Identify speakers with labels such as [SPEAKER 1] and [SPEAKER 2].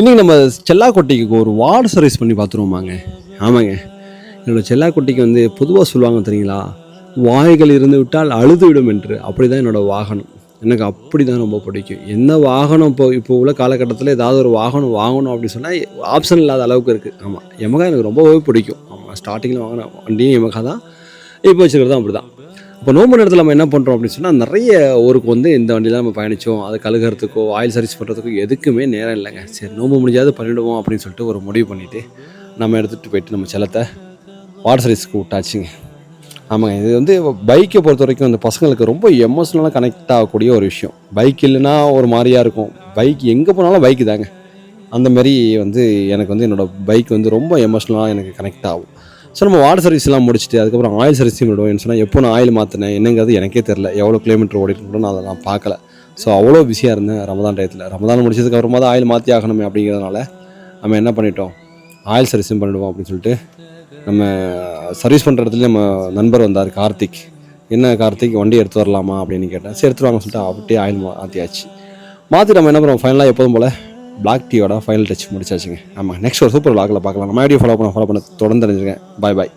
[SPEAKER 1] இன்னைக்கு நம்ம செல்லாக்குட்டிக்கு ஒரு வார்டு சர்வீஸ் பண்ணி பார்த்துருவோமாங்க. ஆமாங்க. என்னோட செல்லாக்குட்டிக்கு வந்து பொதுவாக சொல்லுவாங்க தெரியுங்களா, வாய்கள் இருந்து விட்டால் அழுது விடும் என்று. அப்படி தான் என்னோட வாகனம். எனக்கு அப்படி தான் ரொம்ப பிடிக்கும். என்ன வாகனம் இப்போ உள்ள காலகட்டத்தில் ஏதாவது ஒரு வாகனம் வாங்கணும் அப்படின்னு சொன்னால் ஆப்ஷன் இல்லாத அளவுக்கு இருக்குது. ஆமாம், யமகா எனக்கு ரொம்பவே பிடிக்கும். ஆமாம், ஸ்டார்டிங்கில் வாங்கின வண்டியும் யமகா தான், இப்போ வச்சுக்கிறதும் அப்படி தான். இப்போ நோம்பு நேரத்தில் நம்ம என்ன பண்ணுறோம் அப்படின்னு சொன்னால், நிறைய ஊருக்கு வந்து இந்த வண்டியில் நம்ம பயணித்தோம். அது கழுகுறதுக்கோ ஆயில் சர்வீஸ் பண்ணுறதுக்கோ எதுக்குமே நேரம் இல்லைங்க. சரி, நோம்பு முடிஞ்சாவது பண்ணிவிடுவோம் அப்படின்னு சொல்லிட்டு ஒரு முடிவு பண்ணிவிட்டு நம்ம எடுத்துகிட்டு போயிட்டு நம்ம செல்லத்தை வாட்டர் சர்வீஸ்க்கு விட்டாச்சுங்க. ஆமாங்க, இது வந்து பைக்கை பொறுத்த வரைக்கும் அந்த பசங்களுக்கு ரொம்ப எமோஷ்னலாக கனெக்ட் ஆகக்கூடிய ஒரு விஷயம். பைக் இல்லைன்னா ஒரு மாதிரியாக இருக்கும். பைக் எங்கே போனாலும் பைக்கு தாங்க. அந்தமாரி வந்து எனக்கு வந்து என்னோடய பைக் வந்து ரொம்ப எமோஷ்னலாக எனக்கு கனெக்ட் ஆகும். ஸோ நம்ம வாட்டர் சர்வீஸ்லாம் முடிச்சுட்டு அதுக்கப்புறம் ஆயில் சர்வீஸையும் விடுவோம். சொன்னால் எப்போ நான் ஆயில் மாற்றினேன் என்னங்கிறது எனக்கே தெரில. எவ்வளோ கிலோமீட்டர் ஓடிட்டு நான் அதை நான் பார்க்கல. ஸோ அவ்வளோ பிஸியாக இருந்தேன் ரமதான் டயத்தில். ரமதான் முடிச்சதுக்கு அப்புறமா தான் ஆயில் மாற்றி ஆகணுமே அப்படிங்கிறதுனால நம்ம என்ன பண்ணிட்டோம், ஆயில் சர்வீஸும் பண்ணிவிடுவோம் அப்படின்னு சொல்லிட்டு நம்ம சர்வீஸ் பண்ணுற இடத்துல நம்ம நண்பர் வந்தார் கார்த்திக். என்ன கார்த்திக், வண்டி எடுத்து வரலாமா அப்படின்னு கேட்டேன். சரி, எடுத்துட்டு வாங்க சொல்லிட்டு அப்படியே ஆயில் மாற்றியாச்சு. மாற்றி நம்ம என்ன பண்ணுவோம், ஃபைனலாக எப்போதும் போல் பிளாக் டீயோட ஃபைனல் டச் முடிச்சாச்சுங்க. ஆமாம், நெக்ஸ்ட் ஒரு சூப்பர் விளாகில் பார்க்கலாம். நம்ம ஐடியோ ஃபாலோ பண்ண தொடர்ந்து தெரிஞ்சுருக்கேன். பாய் பாய்.